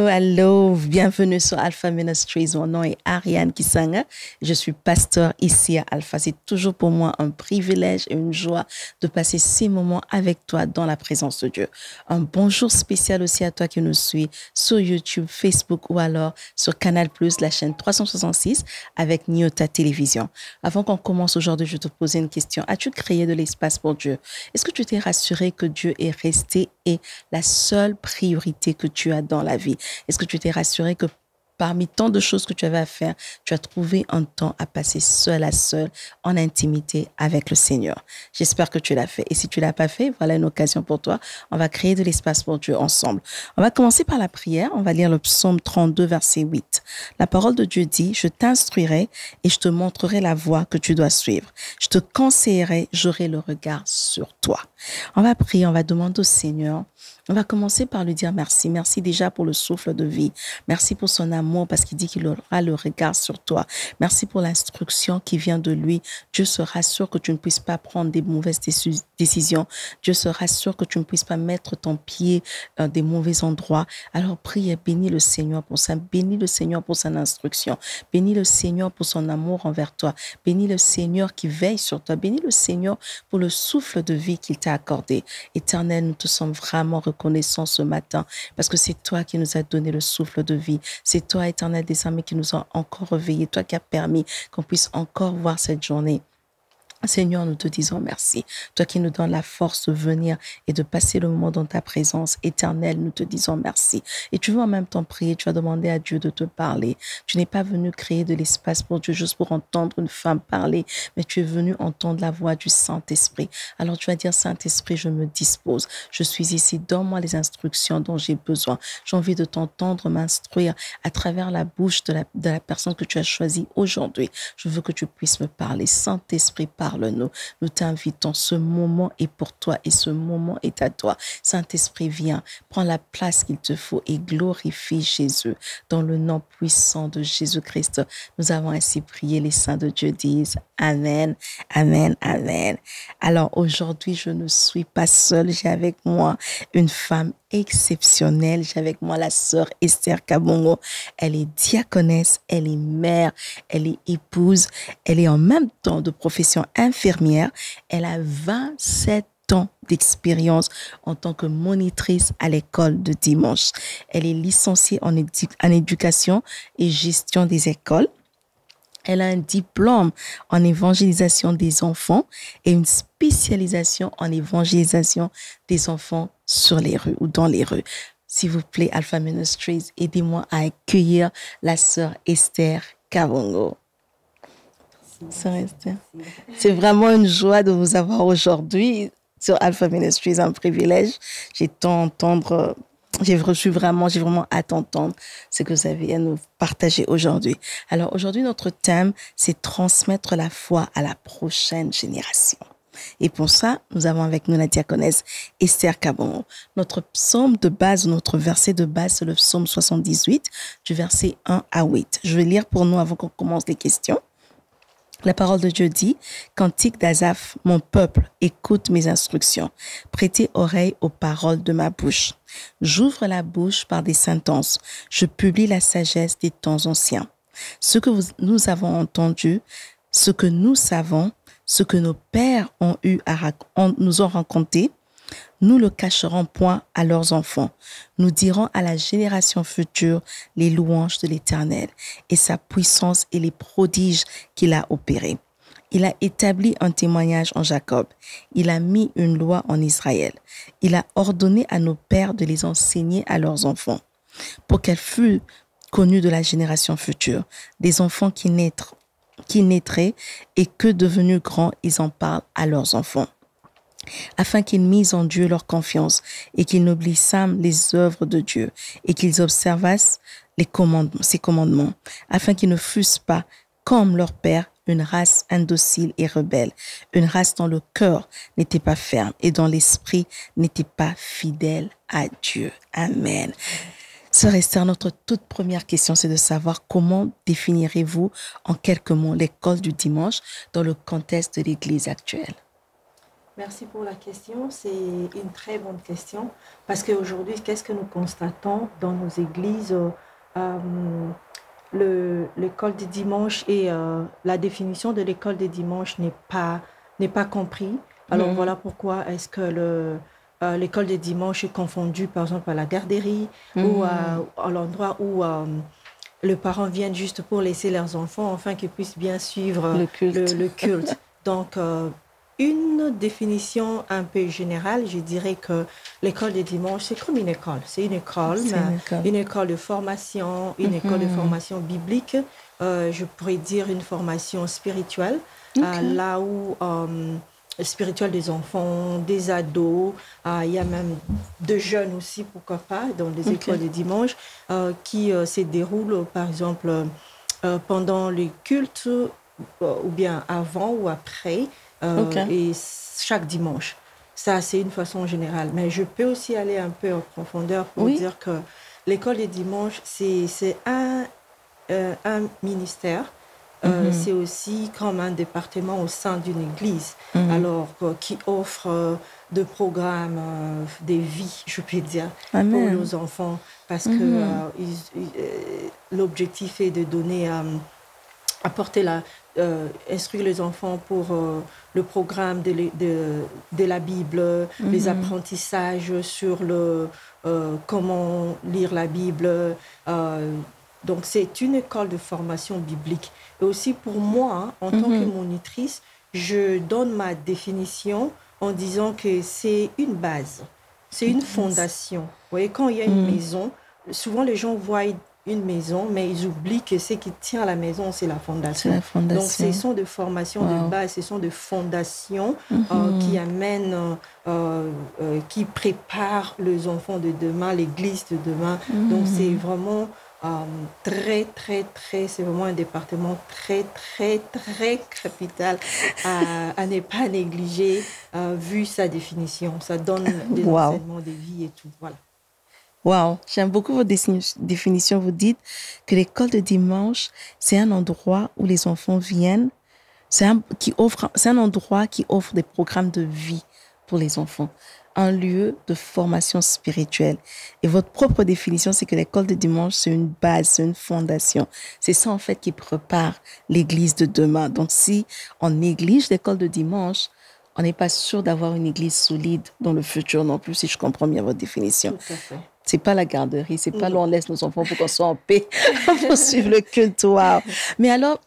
Allô, bienvenue sur Alpha Ministries. Mon nom est Ariane Kisanga. Je suis pasteur ici à Alpha. C'est toujours pour moi un privilège et une joie de passer ces moments avec toi dans la présence de Dieu. Un bonjour spécial aussi à toi qui nous suit sur YouTube, Facebook ou alors sur Canal+, la chaîne 366 avec Nyota Télévision. Avant qu'on commence aujourd'hui, je vais te poser une question. As-tu créé de l'espace pour Dieu? Est-ce que tu t'es rassuré que Dieu est resté et la seule priorité que tu as dans la vie? Est-ce que tu t'es rassuré que parmi tant de choses que tu avais à faire, tu as trouvé un temps à passer seul à seul en intimité avec le Seigneur? J'espère que tu l'as fait. Et si tu ne l'as pas fait, voilà une occasion pour toi. On va créer de l'espace pour Dieu ensemble. On va commencer par la prière. On va lire le psaume 32, verset 8. La parole de Dieu dit, « Je t'instruirai et je te montrerai la voie que tu dois suivre. Je te conseillerai, j'aurai le regard sur toi. » On va prier, on va demander au Seigneur. On va commencer par lui dire merci. Merci déjà pour le souffle de vie. Merci pour son amour parce qu'il dit qu'il aura le regard sur toi. Merci pour l'instruction qui vient de lui. Dieu se rassure que tu ne puisses pas prendre des mauvaises décisions. Dieu se rassure que tu ne puisses pas mettre ton pied dans des mauvais endroits. Alors prie et bénis le Seigneur pour ça. Bénis le Seigneur pour son instruction. Bénis le Seigneur pour son amour envers toi. Bénis le Seigneur qui veille sur toi. Bénis le Seigneur pour le souffle de vie qu'il t'a accordé. Éternel, nous te sommes vraiment reconnaissants ce matin parce que c'est toi qui nous as donné le souffle de vie. C'est toi, Éternel des armées, qui nous a encore réveillés. Toi qui as permis qu'on puisse encore voir cette journée. Seigneur, nous te disons merci. Toi qui nous donnes la force de venir et de passer le moment dans ta présence éternelle, nous te disons merci. Et tu veux en même temps prier, tu vas demander à Dieu de te parler. Tu n'es pas venu créer de l'espace pour Dieu juste pour entendre une femme parler, mais tu es venu entendre la voix du Saint-Esprit. Alors tu vas dire, Saint-Esprit, je me dispose. Je suis ici, donne-moi les instructions dont j'ai besoin. J'ai envie de t'entendre m'instruire à travers la bouche de la personne que tu as choisie aujourd'hui. Je veux que tu puisses me parler. Saint-Esprit, parle-nous. Nous t'invitons. Ce moment est pour toi et ce moment est à toi. Saint-Esprit, viens, prends la place qu'il te faut et glorifie Jésus. Dans le nom puissant de Jésus-Christ, nous avons ainsi prié. Les saints de Dieu disent Amen, Amen, Amen. Alors aujourd'hui, je ne suis pas seule. J'ai avec moi une femme exceptionnelle. J'ai avec moi la sœur Esther Kabongo. Elle est diaconesse, elle est mère, elle est épouse, elle est en même temps de profession infirmière. Elle a 27 ans d'expérience en tant que monitrice à l'école de dimanche. Elle est licenciée en éducation et gestion des écoles. Elle a un diplôme en évangélisation des enfants et une spécialisation en évangélisation des enfants sur les rues ou dans les rues. S'il vous plaît, Alpha Ministries, aidez-moi à accueillir la sœur Esther Kabongo. Sœur Esther, c'est vraiment une joie de vous avoir aujourd'hui sur Alpha Ministries, un privilège. J'ai vraiment hâte d'entendre ce que vous avez à nous partager aujourd'hui. Alors aujourd'hui, notre thème, c'est transmettre la foi à la prochaine génération. Et pour ça, nous avons avec nous la diaconesse Esther Kabongo. Notre psaume de base, notre verset de base, c'est le psaume 78, du verset 1 à 8. Je vais lire pour nous avant qu'on commence les questions. La parole de Dieu dit, « Cantique d'Asaph, mon peuple, écoute mes instructions. Prêtez oreille aux paroles de ma bouche. J'ouvre la bouche par des sentences. Je publie la sagesse des temps anciens. Ce que nous avons entendu, ce que nous savons, ce que nos pères nous ont raconté, nous le cacherons point à leurs enfants. Nous dirons à la génération future les louanges de l'Éternel et sa puissance et les prodiges qu'il a opérés. Il a établi un témoignage en Jacob. Il a mis une loi en Israël. Il a ordonné à nos pères de les enseigner à leurs enfants pour qu'elle fût connue de la génération future, des enfants qui naîtraient et que devenus grands, ils en parlent à leurs enfants. Afin qu'ils misent en Dieu leur confiance et qu'ils n'oublissent les œuvres de Dieu et qu'ils observassent ses commandements, afin qu'ils ne fussent pas, comme leur père, une race indocile et rebelle, une race dont le cœur n'était pas ferme et dont l'esprit n'était pas fidèle à Dieu. Amen. Sœur Esther, notre toute première question, c'est de savoir comment définirez-vous en quelques mots l'école du dimanche dans le contexte de l'Église actuelle? Merci pour la question. C'est une très bonne question parce qu'aujourd'hui, qu'est-ce que nous constatons dans nos églises? L'école du dimanche et la définition de l'école du dimanche n'est pas compris. Alors voilà pourquoi est-ce que l'école du dimanche est confondue par exemple à la garderie ou à l'endroit où les parents viennent juste pour laisser leurs enfants afin qu'ils puissent bien suivre le culte. Donc, une définition un peu générale, je dirais que l'école de dimanche, c'est comme une école. C'est une école de formation, une école de formation biblique. Je pourrais dire une formation spirituelle, là où spirituelle des enfants, des ados, il y a même de jeunes aussi, pourquoi pas, dans les écoles de dimanche, qui se déroulent, par exemple, pendant les cultes, ou bien avant ou après, et chaque dimanche. Ça, c'est une façon générale. Mais je peux aussi aller un peu en profondeur pour dire que l'école des dimanches, c'est un ministère. C'est aussi comme un département au sein d'une église, alors qui offre des programmes, des vies, je peux dire, pour nos enfants, parce que l'objectif est de donner, apporter instruire les enfants pour le programme de la Bible, les apprentissages sur comment lire la Bible. Donc, c'est une école de formation biblique. Et aussi pour moi, en tant que monitrice, je donne ma définition en disant que c'est une base, c'est une fondation. Vous voyez, quand il y a une maison, souvent les gens voient une maison, mais ils oublient que ce qui tient la maison, c'est la fondation. Donc, ce sont des formations de base, ce sont des fondations qui amènent, qui préparent les enfants de demain, l'Église de demain. Donc, c'est vraiment c'est vraiment un département très capital à ne pas négliger, vu sa définition. Ça donne des enseignements de vie et tout. Voilà. Wow, j'aime beaucoup votre définition. Vous dites que l'école de dimanche, c'est un endroit où les enfants viennent. C'est un endroit qui offre des programmes de vie pour les enfants, un lieu de formation spirituelle. Et votre propre définition, c'est que l'école de dimanche, c'est une base, c'est une fondation. C'est ça, en fait, qui prépare l'Église de demain. Donc, si on néglige l'école de dimanche, on n'est pas sûr d'avoir une Église solide dans le futur non plus, si je comprends bien votre définition. Tout à fait. C'est pas la garderie, c'est pas là où on laisse nos enfants pour qu'on soit en paix, pour suivre le culte. Wow. Mais alors,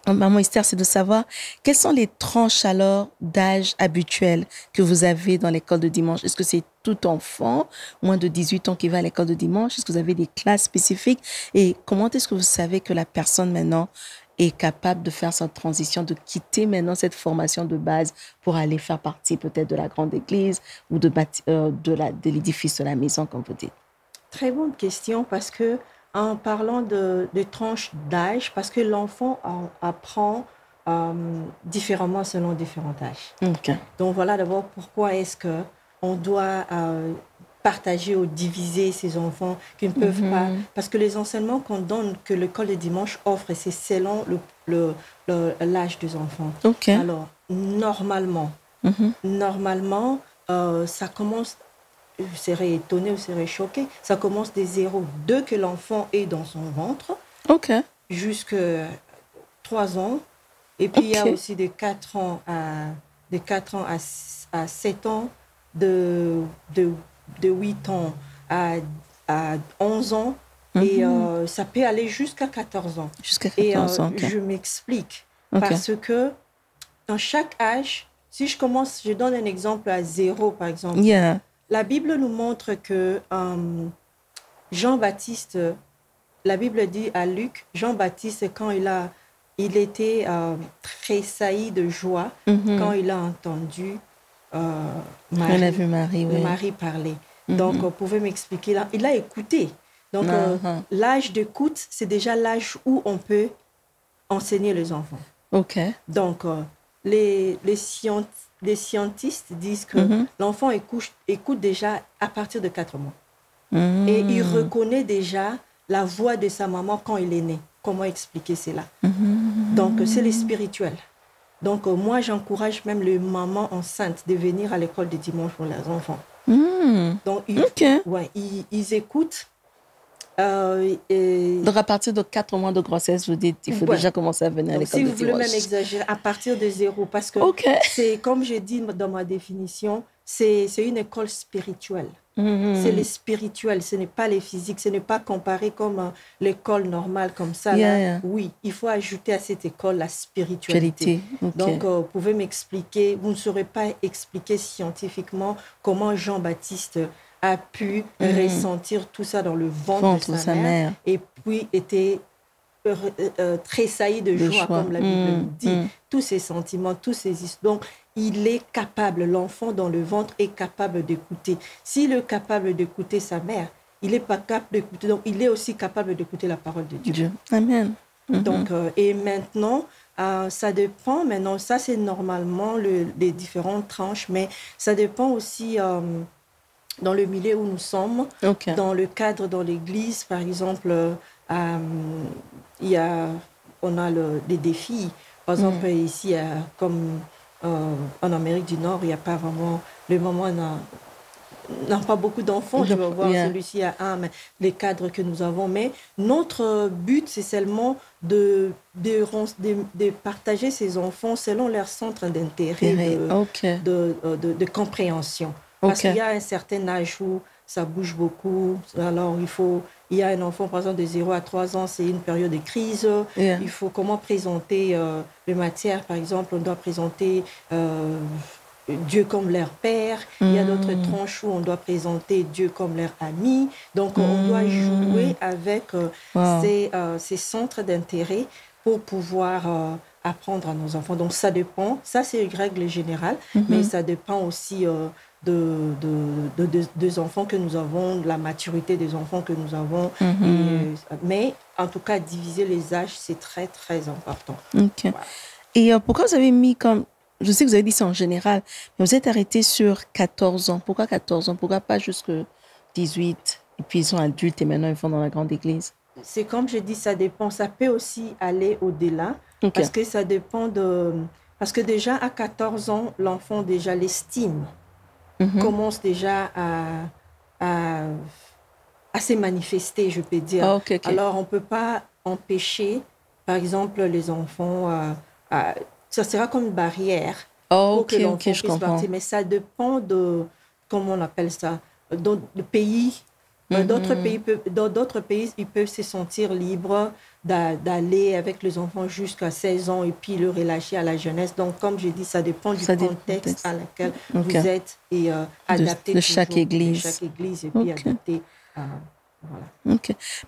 Maman Esther, c'est de savoir quelles sont les tranches alors d'âge habituelles que vous avez dans l'école de dimanche. Est-ce que c'est tout enfant, moins de 18 ans qui va à l'école de dimanche? Est-ce que vous avez des classes spécifiques? Et comment est-ce que vous savez que la personne maintenant est capable de faire sa transition, de quitter maintenant cette formation de base pour aller faire partie peut-être de la grande église ou de l'édifice de la maison, comme vous dites? Très bonne question, parce que en parlant de tranches d'âge, parce que l'enfant apprend différemment selon différents âges. Okay. Donc voilà d'abord pourquoi est-ce qu'on doit partager ou diviser ces enfants qui ne peuvent pas... Parce que les enseignements qu'on donne, que l'école de dimanche offre, c'est selon l'âge des enfants. Okay. Alors, normalement, ça commence... Je serais étonnée ou serais choquée. Ça commence des 0, 2 que l'enfant est dans son ventre, jusqu'à 3 ans. Et puis, il y a aussi de 4 ans à 7 ans, de 8 ans à 11 ans. Et ça peut aller jusqu'à 14 ans. Jusqu'à 14 ans, je m'explique. Parce que dans chaque âge, si je donne un exemple à 0, par exemple. Yeah. La Bible nous montre que Jean-Baptiste, la Bible dit à Luc, Jean-Baptiste, quand il était tressailli de joie, quand il a entendu Marie parler. Donc, vous pouvez m'expliquer, il a écouté. Donc, l'âge d'écoute, c'est déjà l'âge où on peut enseigner les enfants. Donc, les scientistes disent que l'enfant écoute déjà à partir de 4 mois. Et il reconnaît déjà la voix de sa maman quand il est né. Comment expliquer cela? Donc, c'est les spirituels. Donc, moi, j'encourage même les mamans enceintes de venir à l'école de dimanche pour leurs enfants. Donc, ils écoutent. Donc, à partir de 4 mois de grossesse, vous dites il faut déjà commencer à venir à l'école de dimanche. Si vous voulez même exagérer, à partir de 0, parce que c'est, comme j'ai dit dans ma définition, c'est une école spirituelle. C'est les spirituels, ce n'est pas les physiques, ce n'est pas comparé comme l'école normale comme ça. Là. Oui, il faut ajouter à cette école la spiritualité. Donc, vous pouvez m'expliquer, vous ne saurez pas expliquer scientifiquement comment Jean-Baptiste a pu ressentir tout ça dans le ventre de sa mère et puis était tressailli de joie, comme la Bible nous dit. Tous ces sentiments, tous ces histoires. Donc, il est capable, l'enfant dans le ventre est capable d'écouter. S'il est capable d'écouter sa mère, il est pas capable d'écouter. Donc, il est aussi capable d'écouter la parole de Dieu. Amen. Donc, et maintenant, ça dépend. Maintenant, ça, c'est normalement les différentes tranches, mais ça dépend aussi dans le milieu où nous sommes, dans le cadre, dans l'église, par exemple, on a des défis. Par exemple, ici, comme en Amérique du Nord, il n'y a pas vraiment... Les mamans n'ont pas beaucoup d'enfants. Je vais voir celui-ci à 1, mais les cadres que nous avons. Mais notre but, c'est seulement de partager ces enfants selon leur centre d'intérêt, de compréhension. Parce qu'il y a un certain âge où ça bouge beaucoup. Alors, il y a un enfant, par exemple, de 0 à 3 ans, c'est une période de crise. Il faut comment présenter les matières. Par exemple, on doit présenter Dieu comme leur père. Il y a d'autres tranches où on doit présenter Dieu comme leur ami. Donc, on doit jouer avec ces centres d'intérêt pour pouvoir apprendre à nos enfants. Donc, ça dépend. Ça, c'est une règle générale, mais ça dépend aussi des enfants que nous avons, de la maturité des enfants que nous avons. Mais en tout cas, diviser les âges, c'est très, très important. Voilà. Et pourquoi vous avez mis comme... Je sais que vous avez dit ça en général, mais vous êtes arrêté sur 14 ans. Pourquoi 14 ans? Pourquoi pas jusque 18? Et puis ils sont adultes et maintenant ils vont dans la grande église. C'est comme je dis, ça dépend. Ça peut aussi aller au-delà. Parce que ça dépend de... Parce que déjà, à 14 ans, l'enfant, déjà, l'estime commence déjà à se manifester, je peux dire. Alors, on ne peut pas empêcher, par exemple, les enfants... ça sera comme une barrière pour que l'enfant puisse partir. Mais ça dépend de... Comment on appelle ça? Dans le pays... Dans d'autres pays, ils peuvent se sentir libres d'aller avec les enfants jusqu'à 16 ans et puis le relâcher à la jeunesse. Donc, comme je dis, ça dépend du contexte à lequel vous êtes et adapté de chaque église. De chaque église et puis adapté. Voilà.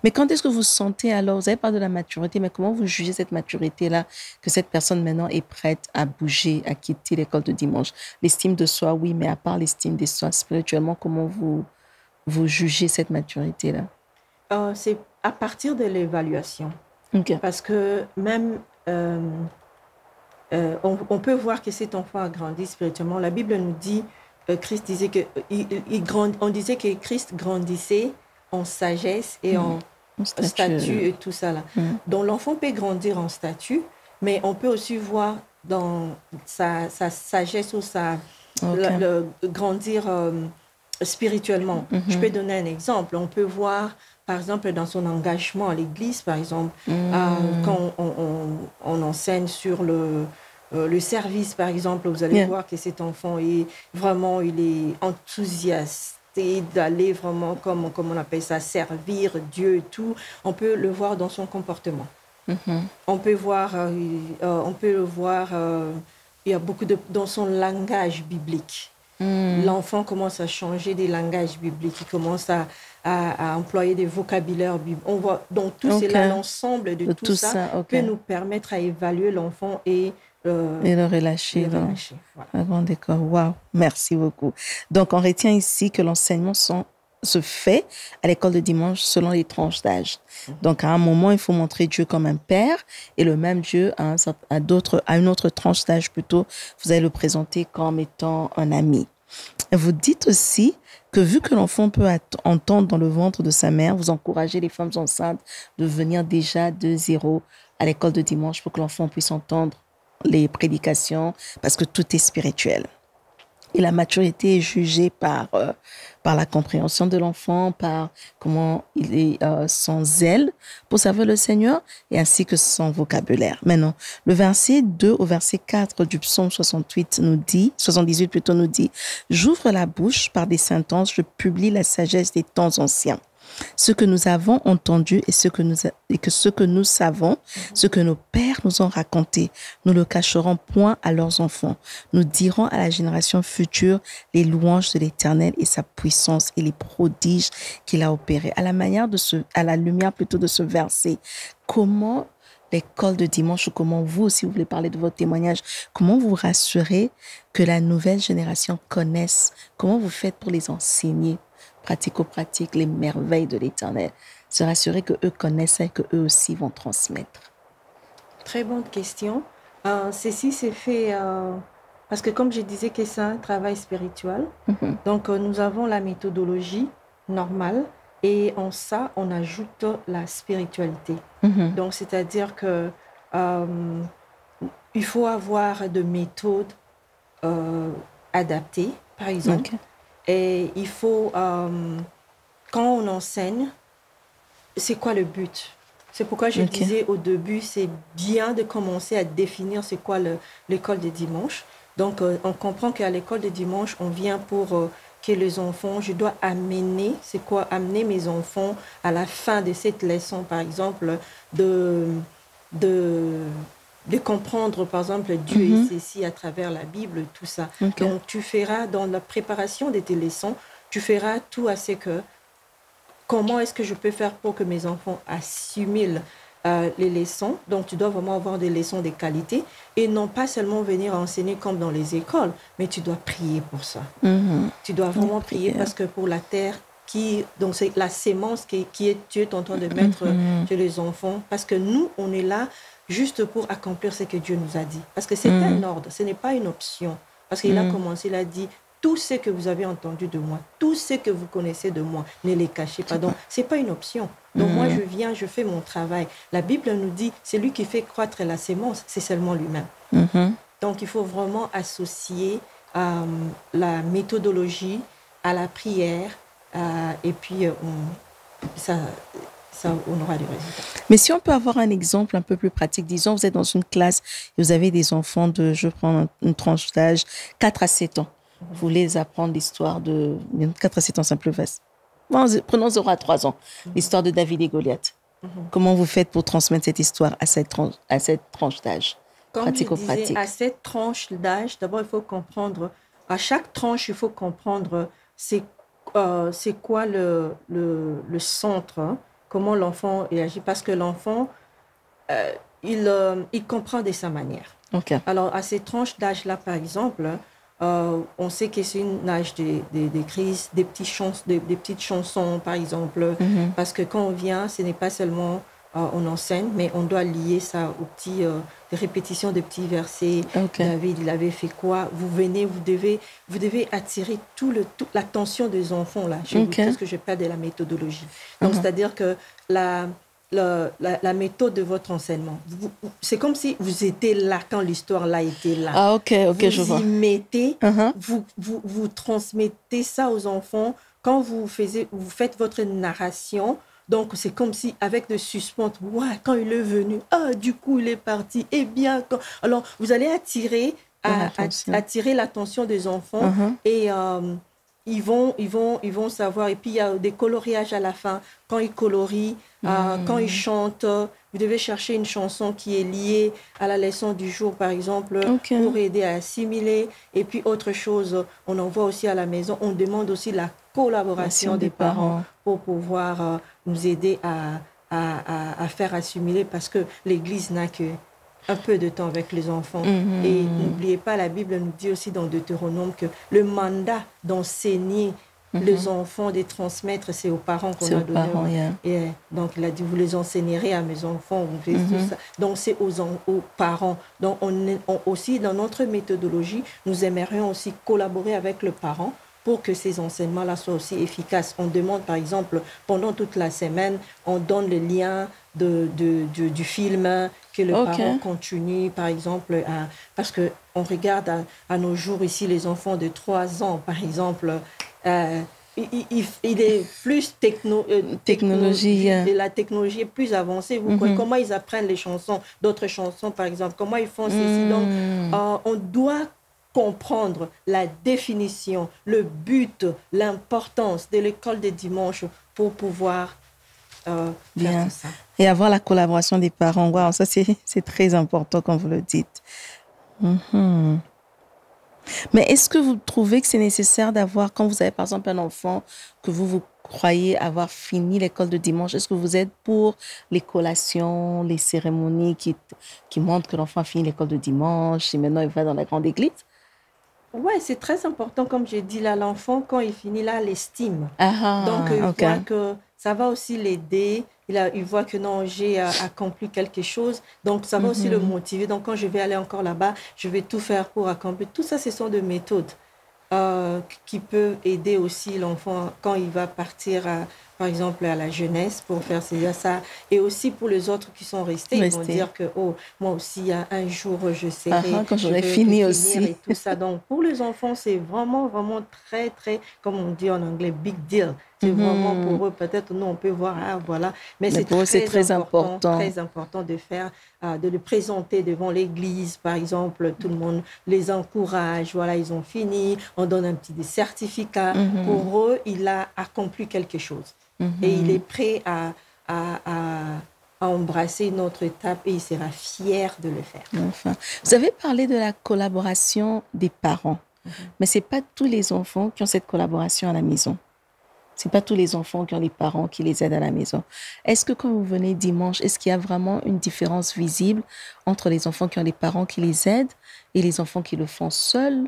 Mais quand est-ce que vous sentez alors, vous avez parlé de la maturité, mais comment vous jugez cette maturité-là, que cette personne maintenant est prête à bouger, à quitter l'école de dimanche? L'estime de soi, oui, mais à part l'estime de soi, spirituellement, comment vous jugez cette maturité-là? C'est à partir de l'évaluation. Parce que même, on peut voir que cet enfant a grandi spirituellement. La Bible nous dit, Christ disait on disait que Christ grandissait en sagesse et en statut et tout ça. Là. Donc l'enfant peut grandir en statut, mais on peut aussi voir dans sa sagesse ou grandir... spirituellement. Je peux donner un exemple. On peut voir, par exemple, dans son engagement à l'église, par exemple, quand on enseigne sur le service, par exemple, vous allez voir que cet enfant il est enthousiaste d'aller vraiment, comme on appelle ça, servir Dieu et tout. On peut le voir dans son comportement. On peut le voir, il y a beaucoup dans son langage biblique. L'enfant commence à changer des langages bibliques, il commence à employer des vocabulaires bibliques. On voit donc tout cela, l'ensemble de tout ça peut nous permettre à évaluer l'enfant et le relâcher. Voilà. Ah bon, d'accord. Wow, merci beaucoup. Donc, on retient ici que l'enseignement se fait à l'école de dimanche selon les tranches d'âge. Donc, à un moment, il faut montrer Dieu comme un père et le même Dieu à une autre tranche d'âge plutôt, vous allez le présenter comme étant un ami. Vous dites aussi que vu que l'enfant peut entendre dans le ventre de sa mère, vous encouragez les femmes enceintes de venir déjà de zéro à l'école de dimanche pour que l'enfant puisse entendre les prédications, parce que tout est spirituel. Et la maturité est jugée par la compréhension de l'enfant, par comment il est son zèle pour servir le Seigneur, et ainsi que son vocabulaire. Maintenant, le verset 2 au verset 4 du psaume 78 nous dit « J'ouvre la bouche par des sentences, je publie la sagesse des temps anciens. » Ce que nous avons entendu et ce que nous savons, ce que nos pères nous ont raconté, nous le cacherons point à leurs enfants. Nous dirons à la génération future les louanges de l'Éternel et sa puissance et les prodiges qu'il a opérés. À la lumière plutôt de ce verset, comment l'école de dimanche, ou comment vous, si vous voulez parler de votre témoignage, comment vous rassurez que la nouvelle génération connaisse, comment vous faites pour les enseigner pratico-pratique, les merveilles de l'Éternel, se rassurer qu'eux connaissent et qu'eux aussi vont transmettre? Très bonne question. Ceci s'est fait parce que, comme je disais, que c'est un travail spirituel. Donc, nous avons la méthodologie normale et en ça, on ajoute la spiritualité. Donc, c'est-à-dire que il faut avoir de méthodes adaptées, par exemple. Et il faut, quand on enseigne, c'est quoi le but? C'est pourquoi je disais au début, c'est bien de commencer à définir c'est quoi l'école des dimanches. Donc, on comprend qu'à l'école des dimanches, on vient pour que les enfants, je dois amener, c'est quoi? Amener mes enfants à la fin de cette leçon, par exemple, de comprendre, par exemple, Dieu et ceci à travers la Bible, tout ça. Donc, tu feras, dans la préparation de tes leçons, tu feras tout à ce que, comment est-ce que je peux faire pour que mes enfants assimilent les leçons. Donc, tu dois vraiment avoir des leçons de qualité et non pas seulement venir enseigner comme dans les écoles, mais tu dois prier pour ça. Tu dois vraiment prier parce que pour la terre, donc c'est la sémence qui est Dieu est en train de mettre chez les enfants, parce que nous, on est là juste pour accomplir ce que Dieu nous a dit. Parce que c'est un ordre, ce n'est pas une option. Parce qu'il a commencé, il a dit, tout ce que vous avez entendu de moi, tout ce que vous connaissez de moi, ne les cachez pas. Donc, ce n'est pas une option. Donc, moi, je viens, je fais mon travail. La Bible nous dit, c'est lui qui fait croître la sémence, c'est seulement lui-même. Donc, il faut vraiment associer la méthodologie à la prière, et puis on aura des résultats. Mais si on peut avoir un exemple un peu plus pratique, disons, vous êtes dans une classe et vous avez des enfants de, je prends une tranche d'âge, 4 à 7 ans. Vous voulez apprendre l'histoire de... 4 à 7 ans, c'est un peu vaste. Bon, prenons 0 à 3 ans, l'histoire de David et Goliath. Comment vous faites pour transmettre cette histoire à cette tranche d'âge? Comme je disais, à cette tranche d'âge, d'abord, il faut comprendre, à chaque tranche, il faut comprendre c'est quoi le centre, hein, comment l'enfant agit, parce que l'enfant, il comprend de sa manière. Alors, à ces tranches d'âge-là, par exemple, on sait que c'est une âge des crises, des petites chansons, par exemple, parce que quand on vient, ce n'est pas seulement on enseigne, mais on doit lier ça aux des répétitions de petits versets. David, il avait fait quoi? Vous venez, vous devez attirer toute l'attention des enfants, là. Je vous dis ce que je parle de la méthodologie. Donc, c'est-à-dire que la méthode de votre enseignement, c'est comme si vous étiez là quand l'histoire là était là. Je vois. Vous y mettez, vous transmettez ça aux enfants. Quand vous faites votre narration, donc c'est comme si avec le suspense, quand il est venu, du coup il est parti, et bien quand... Alors vous allez attirer l'attention des enfants et ils vont savoir. Et puis il y a des coloriages à la fin. Quand ils colorient, quand ils chantent, vous devez chercher une chanson qui est liée à la leçon du jour, par exemple, pour aider à assimiler. Et puis autre chose, on envoie aussi à la maison, on demande aussi la collaboration des parents pour pouvoir nous aider à faire assimiler, parce que l'Église n'a que un peu de temps avec les enfants. Et n'oubliez pas, la Bible nous dit aussi dans Deutéronome que le mandat d'enseigner les enfants, de transmettre, c'est aux parents qu'on a donné. Et donc, il a dit, vous les enseignerez à mes enfants. Tout ça. Donc, c'est aux parents. Donc, aussi, dans notre méthodologie, nous aimerions aussi collaborer avec le parent pour que ces enseignements-là soient aussi efficaces. On demande, par exemple, pendant toute la semaine, on donne le lien du film, que le parent continue, par exemple, parce qu'on regarde à nos jours ici, les enfants de 3 ans, par exemple, il est plus technologie. Et la technologie est plus avancée. Comment ils apprennent les chansons, d'autres chansons, par exemple, comment ils font ceci. Donc, on doit comprendre la définition, le but, l'importance de l'école des dimanches pour pouvoir faire tout ça. Et avoir la collaboration des parents. Wow, ça, c'est très important, comme vous le dites. Mais est-ce que vous trouvez que c'est nécessaire d'avoir, quand vous avez par exemple un enfant que vous croyez avoir fini l'école de dimanche, est-ce que vous êtes pour les collations, les cérémonies qui montrent que l'enfant a fini l'école de dimanche et maintenant il va dans la grande église? Oui, c'est très important, comme j'ai dit là, l'enfant, quand il finit là, l'estime. Donc, il voit que ça va aussi l'aider. Il voit que non, j'ai accompli quelque chose. Donc, ça va aussi le motiver. Donc, quand je vais aller encore là-bas, je vais tout faire pour accomplir. Tout ça, ce sont des méthodes qui peuvent aider aussi l'enfant quand il va partir, par exemple, à la jeunesse pour faire ça. Et aussi pour les autres qui sont restés. Ils vont dire que, oh, moi aussi, un jour, je serai... quand j'aurai fini aussi. Et tout ça. Donc, pour les enfants, c'est vraiment, vraiment très, très, comme on dit en anglais, big deal. C'est vraiment pour eux, peut-être nous, on peut voir, voilà. Mais c'est très important. Très important de faire, de le présenter devant l'église, par exemple. Tout le monde les encourage. Voilà, ils ont fini. On donne un petit certificat. Pour eux, il a accompli quelque chose. Et il est prêt à embrasser une autre étape et il sera fier de le faire. Enfin, vous avez parlé de la collaboration des parents, mais ce n'est pas tous les enfants qui ont cette collaboration à la maison. Ce n'est pas tous les enfants qui ont les parents qui les aident à la maison. Est-ce que quand vous venez dimanche, est-ce qu'il y a vraiment une différence visible entre les enfants qui ont les parents qui les aident et les enfants qui le font seuls?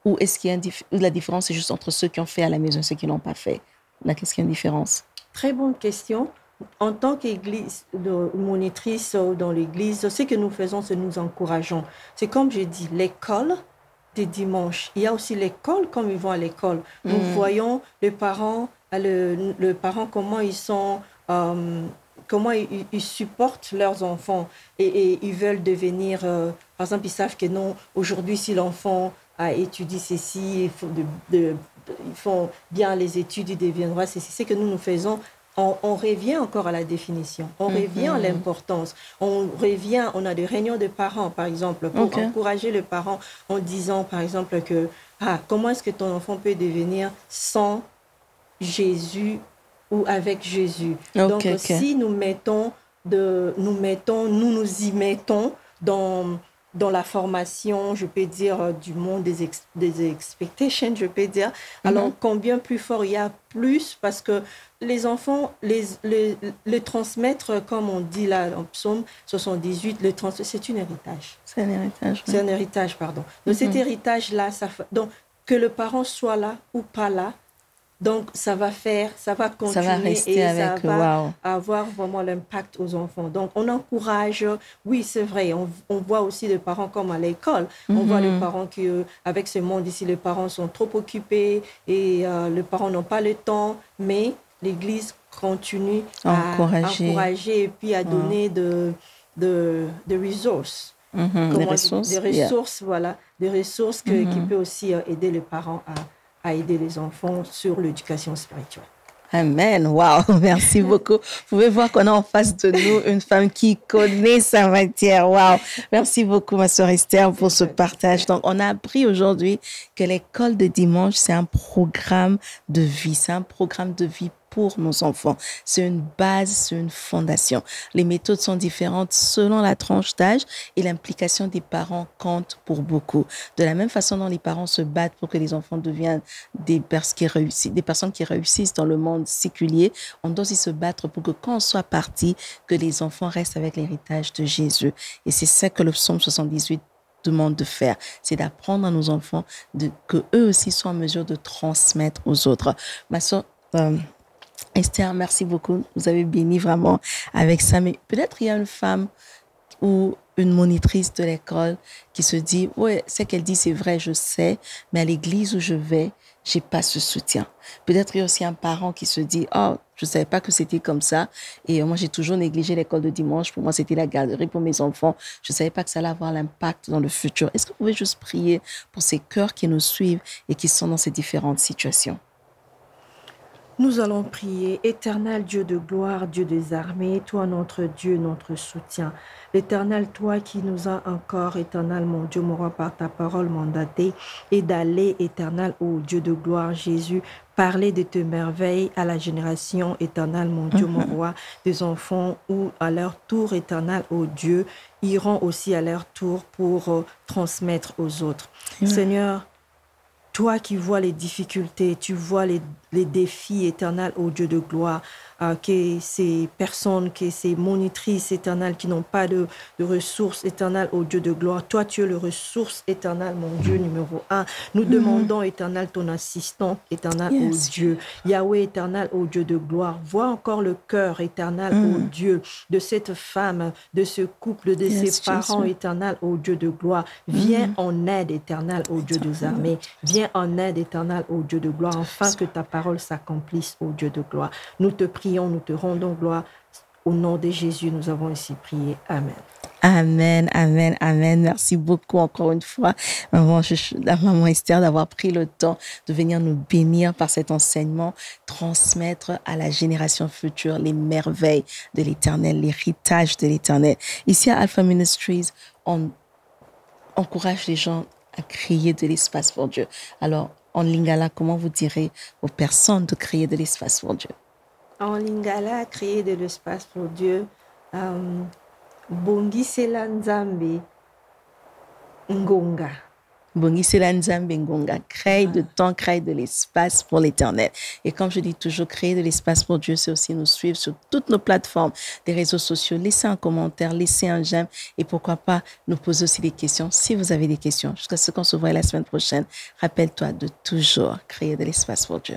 Ou est-ce qu'il y a la différence est juste entre ceux qui ont fait à la maison et ceux qui ne l'ont pas fait? Là, qu'est-ce qu'il y a une différence? Très bonne question. En tant qu'église, monitrice dans l'église, ce que nous faisons, c'est nous encourageons. C'est comme je dis, l'école des dimanches. Il y a aussi l'école, comme ils vont à l'école. Nous voyons les parents, le parent, comment ils sont, comment ils supportent leurs enfants et ils veulent devenir, par exemple, ils savent que non, aujourd'hui, si l'enfant a étudié ceci, ils font bien les études, ils deviendront ceci. C'est que nous faisons. On revient encore à la définition, on revient à l'importance, on revient, on a des réunions de parents, par exemple, pour encourager le parent en disant, par exemple, que comment est-ce que ton enfant peut devenir sans Jésus ou avec Jésus. Donc, si nous nous y mettons dans la formation, je peux dire, du monde des expectations, je peux dire. Alors, combien plus fort il y a plus, parce que les enfants, les transmettre, comme on dit là en psaume 78, c'est un héritage. C'est un héritage. C'est un héritage, pardon. Donc, cet héritage-là, donc, que le parent soit là ou pas là, donc, ça va continuer, ça va rester et avec, ça va avoir vraiment l'impact aux enfants. Donc, on encourage, oui, c'est vrai, on voit aussi les parents comme à l'école. On voit les parents qui, avec ce monde ici, les parents sont trop occupés et les parents n'ont pas le temps, mais l'Église continue à encourager et puis à donner de ressources. Des ressources, voilà, des ressources qui peuvent aussi aider les parents à aider les enfants sur l'éducation spirituelle. Amen. Wow, merci beaucoup. Vous pouvez voir qu'on a en face de nous une femme qui connaît sa matière. Wow. Merci beaucoup, ma sœur Esther, pour ce partage. Donc, on a appris aujourd'hui que l'école de dimanche, c'est un programme de vie. C'est un programme de vie pour nos enfants. C'est une base, c'est une fondation. Les méthodes sont différentes selon la tranche d'âge et l'implication des parents compte pour beaucoup. De la même façon dont les parents se battent pour que les enfants deviennent des personnes qui réussissent dans le monde séculier, on doit aussi se battre pour que quand on soit parti, que les enfants restent avec l'héritage de Jésus. Et c'est ça que le psaume 78 demande de faire, c'est d'apprendre à nos enfants que eux aussi soient en mesure de transmettre aux autres. Ma soeur, Esther, merci beaucoup. Vous avez béni vraiment avec ça. Mais peut-être il y a une femme ou une monitrice de l'école qui se dit, ouais, ce qu'elle dit, c'est vrai, je sais, mais à l'église où je vais, j'ai pas ce soutien. Peut-être il y a aussi un parent qui se dit, oh, je savais pas que c'était comme ça. Et moi, j'ai toujours négligé l'école de dimanche. Pour moi, c'était la garderie pour mes enfants. Je savais pas que ça allait avoir l'impact dans le futur. Est-ce que vous pouvez juste prier pour ces cœurs qui nous suivent et qui sont dans ces différentes situations? Nous allons prier. Éternel Dieu de gloire, Dieu des armées, toi notre Dieu, notre soutien. L'Éternel, toi qui nous as encore, éternel mon Dieu, mon roi, par ta parole mandaté, et d'aller, éternel, ô Dieu de gloire, Jésus, parler de tes merveilles à la génération, éternel mon Dieu, mon roi, des enfants, ou à leur tour, éternel, ô Dieu, iront aussi à leur tour pour transmettre aux autres. Seigneur, toi qui vois les difficultés, tu vois les défis éternels au Dieu de gloire, que ces personnes, que ces monitrices éternelles qui n'ont pas de ressources éternelles au Dieu de gloire. Toi, tu es le ressource éternel, mon Dieu numéro 1. Nous demandons éternel ton assistant éternel au Dieu. Yahweh éternel au Dieu de gloire. Vois encore le cœur éternel au Dieu de cette femme, de ce couple, de ses parents éternels au Dieu de gloire. Viens en aide éternel au Dieu des armées. Viens en aide éternelle au Dieu de gloire, afin que ta parole s'accomplisse au Dieu de gloire. Nous te prions, nous te rendons gloire. Au nom de Jésus, nous avons ainsi prié. Amen. Amen, amen, amen. Merci beaucoup encore une fois, Maman Esther, d'avoir pris le temps de venir nous bénir par cet enseignement, transmettre à la génération future les merveilles de l'Éternel, l'héritage de l'Éternel. Ici à Alpha Ministries, on encourage les gens à créer de l'espace pour Dieu. Alors, en Lingala, comment vous direz aux personnes de créer de l'espace pour Dieu? En Lingala, créer de l'espace pour Dieu, Bongi Sela Nzambe Ngonga. Bongi Sela Nzambe Ngonga. Crée de temps, crée de l'espace pour l'Éternel. Et comme je dis toujours, créer de l'espace pour Dieu, c'est aussi nous suivre sur toutes nos plateformes des réseaux sociaux. Laissez un commentaire, laissez un j'aime et pourquoi pas nous poser aussi des questions si vous avez des questions. Jusqu'à ce qu'on se voit la semaine prochaine, rappelle-toi de toujours créer de l'espace pour Dieu.